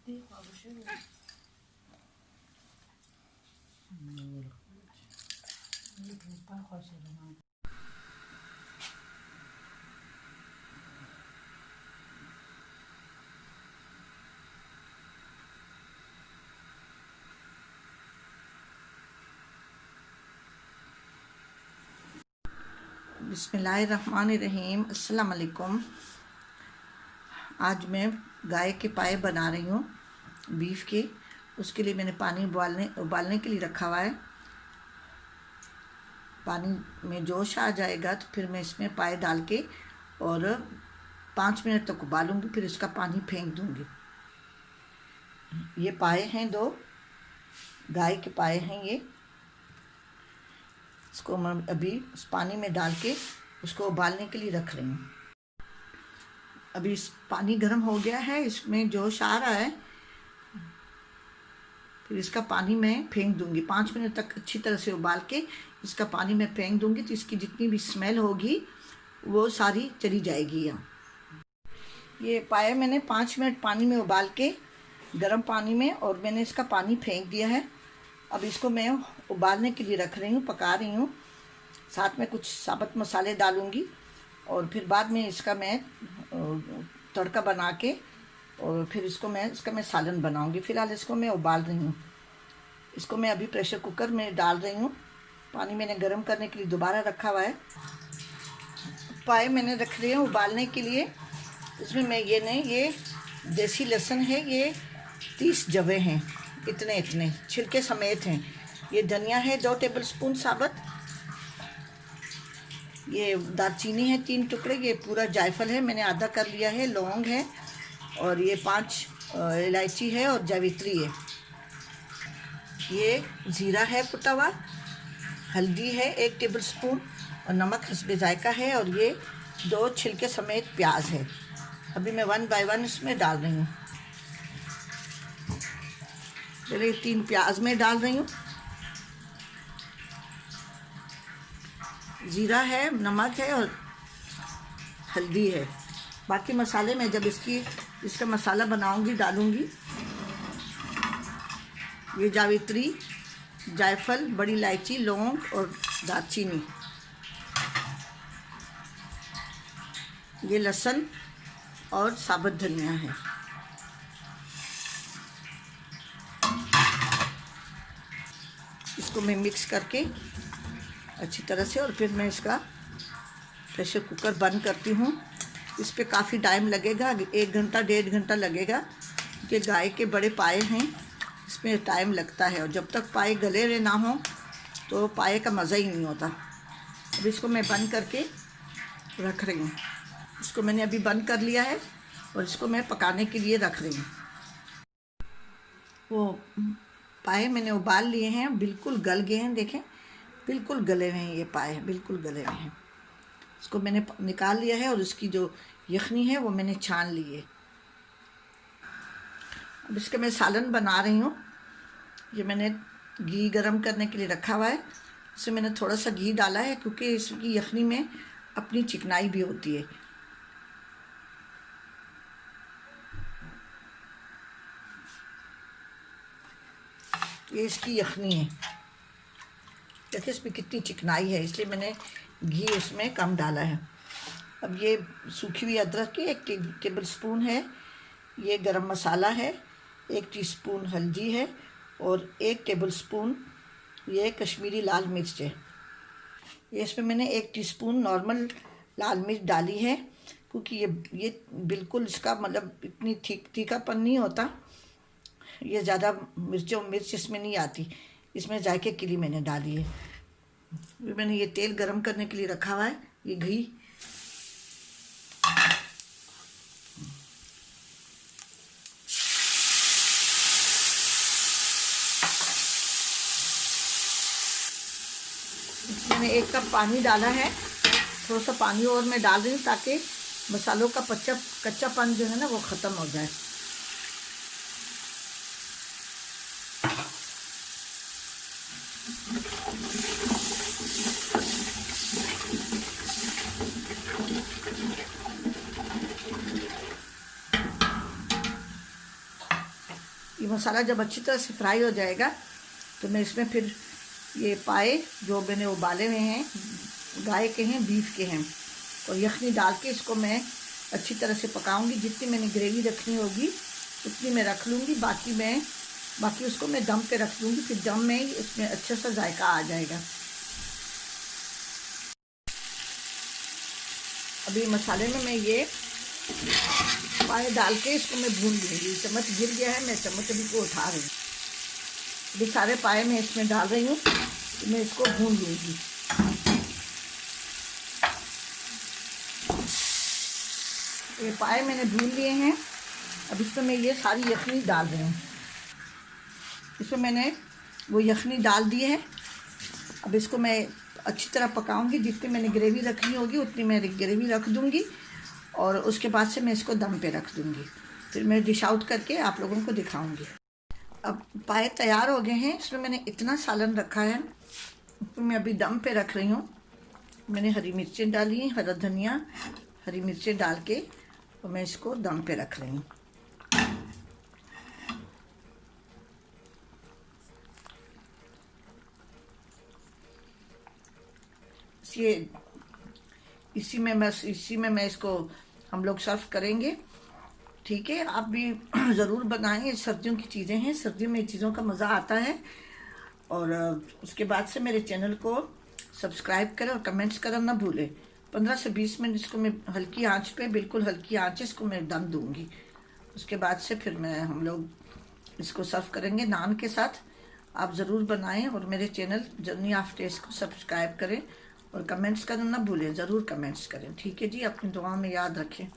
बिस्मिल्लाहिर्रहमानिर्रहीम। अस्सलाम वालेकुम। आज मैं गाय के पाए बना रही हूँ बीफ के। उसके लिए मैंने पानी उबालने के लिए रखा हुआ है। पानी में जोश आ जाएगा तो फिर मैं इसमें पाए डाल के और 5 मिनट तक उबालूंगी, फिर इसका पानी फेंक दूंगी। ये पाए हैं, 2 गाय के पाए हैं ये। इसको मैं अभी उस पानी में डाल के उसको उबालने के लिए रख रही हूँ। अभी इस पानी गर्म हो गया है, इसमें जोश आ रहा है। फिर इसका पानी मैं फेंक दूंगी। 5 मिनट तक अच्छी तरह से उबाल के इसका पानी मैं फेंक दूंगी, तो इसकी जितनी भी स्मेल होगी वो सारी चली जाएगी। यहाँ ये पाए मैंने 5 मिनट पानी में उबाल के, गर्म पानी में, और मैंने इसका पानी फेंक दिया है। अब इसको मैं उबालने के लिए रख रही हूँ, पका रही हूँ। साथ में कुछ साबुत मसाले डालूँगी और फिर बाद में इसका मैं तड़का बना के और फिर इसका मैं सालन बनाऊँगी। फ़िलहाल इसको मैं उबाल रही हूँ। इसको मैं अभी प्रेशर कुकर में डाल रही हूँ। पानी मैंने गर्म करने के लिए दोबारा रखा हुआ है। पाए मैंने रख लिए हैं उबालने के लिए। इसमें मैं ये देसी लहसुन है, ये 30 जवे हैं, इतने छिलके समेत हैं। ये धनिया है 2 टेबलस्पून साबुत। ये दालचीनी है 3 टुकड़े। ये पूरा जायफल है, मैंने आधा कर लिया है। लौंग है और ये 5 इलायची है और जावित्री है। ये ज़ीरा है कुटा हुआ। हल्दी है 1 टेबलस्पून और नमक हस्बे जायका है। और ये 2 छिलके समेत प्याज है। अभी मैं 1 बाय 1 इसमें डाल रही हूँ। पहले 3 प्याज में डाल रही हूँ। ज़ीरा है, नमक है और हल्दी है। बाकी मसाले मैं जब इसका मसाला बनाऊंगी डालूंगी। ये जावित्री, जायफल, बड़ी इलायची, लौंग और दालचीनी। ये लहसुन और साबुत धनिया है। इसको मैं मिक्स करके अच्छी तरह से, और फिर मैं इसका प्रेशर कुकर बंद करती हूँ। इस पे काफ़ी टाइम लगेगा, 1 घंटा 1.5 घंटा लगेगा, क्योंकि गाय के बड़े पाए हैं, इसमें टाइम लगता है। और जब तक पाए गले हुए ना हो तो पाए का मज़ा ही नहीं होता। अब इसको मैं बंद करके रख रही हूँ। इसको मैंने अभी बंद कर लिया है और इसको मैं पकाने के लिए रख रही हूँ। वो पाए मैंने उबाल लिए हैं, बिल्कुल गल गए हैं। देखें, बिल्कुल गले हुए हैं ये पाए, बिल्कुल गले हुए हैं। इसको मैंने निकाल लिया है और इसकी जो यखनी है वो मैंने छान ली है। अब इसका मैं सालन बना रही हूँ। ये मैंने घी गरम करने के लिए रखा हुआ है। इसमें मैंने थोड़ा सा घी डाला है, क्योंकि इसकी यखनी में अपनी चिकनाई भी होती है। ये इसकी यखनी है, देखिए इसमें कितनी चिकनाई है, इसलिए मैंने घी उसमें कम डाला है। अब ये सूखी हुई अदरक की 1 टेबलस्पून है। ये गरम मसाला है, 1 टीस्पून हल्दी है और 1 टेबलस्पून ये कश्मीरी लाल मिर्च है। ये इसमें मैंने 1 टीस्पून नॉर्मल लाल मिर्च डाली है, क्योंकि ये बिल्कुल इसका मतलब इतनी तीखापन नहीं होता। ये ज़्यादा मिर्च इसमें नहीं आती, इसमें जायके के लिए मैंने डाली है। मैंने ये तेल गरम करने के लिए रखा हुआ है, ये घी। मैंने 1 कप पानी डाला है। थोड़ा सा पानी और मैं डाल रही हूँ ताकि मसालों का कच्चापन जो है ना वो ख़त्म हो जाए। ये मसाला जब अच्छी तरह से फ्राई हो जाएगा तो मैं इसमें फिर ये पाए जो मैंने उबाले हुए हैं, गाय के हैं, बीफ के हैं, और यखनी डाल के इसको मैं अच्छी तरह से पकाऊंगी। जितनी मैंने ग्रेवी रखनी होगी उतनी मैं रख लूँगी, बाकी उसको मैं दम पे रख दूँगी। फिर दम में ही इसमें अच्छा सा जायका आ जाएगा। अभी मसाले में मैं ये पाए डाल के इसको मैं भून लूँगी। चम्मच गिर गया है, मैं चम्मच अभी को उठा रही हूँ। अभी सारे पाए मैं इसमें डाल रही हूँ, तो मैं इसको भून लूँगी। ये पाए मैंने भून लिए हैं। अब इसमें मैं ये सारी यखनी डाल रही हूँ। इसमें मैंने वो यखनी डाल दी है। अब इसको मैं अच्छी तरह पकाऊंगी। जितनी मैंने ग्रेवी रखनी होगी उतनी मैं ग्रेवी रख दूंगी, और उसके बाद से मैं इसको दम पे रख दूंगी। फिर मैं डिश आउट करके आप लोगों को दिखाऊंगी। अब पाए तैयार हो गए हैं। इसमें मैंने इतना सालन रखा है, तो मैं अभी दम पे रख रही हूँ। मैंने हरी मिर्चें डाली, हरा धनिया, हरी मिर्चें डाल के और मैं इसको दम पे रख रही हूँ। इसी में मैं इसको हम लोग सर्व करेंगे। ठीक है, आप भी ज़रूर बनाएं। सर्दियों की चीज़ें हैं, सर्दियों में चीज़ों का मज़ा आता है। और उसके बाद से मेरे चैनल को सब्सक्राइब करें और कमेंट्स करना ना भूलें। 15 से 20 मिनट इसको मैं हल्की आंच पे, बिल्कुल हल्की आंच इसको मैं दम दूंगी। उसके बाद से फिर हम लोग इसको सर्व करेंगे नान के साथ। आप ज़रूर बनाएं और मेरे चैनल जर्नी ऑफ टेस्ट को सब्सक्राइब करें और कमेंट्स करना ना भूलें। ज़रूर कमेंट्स करें। ठीक है जी, अपनी दुआ में याद रखें।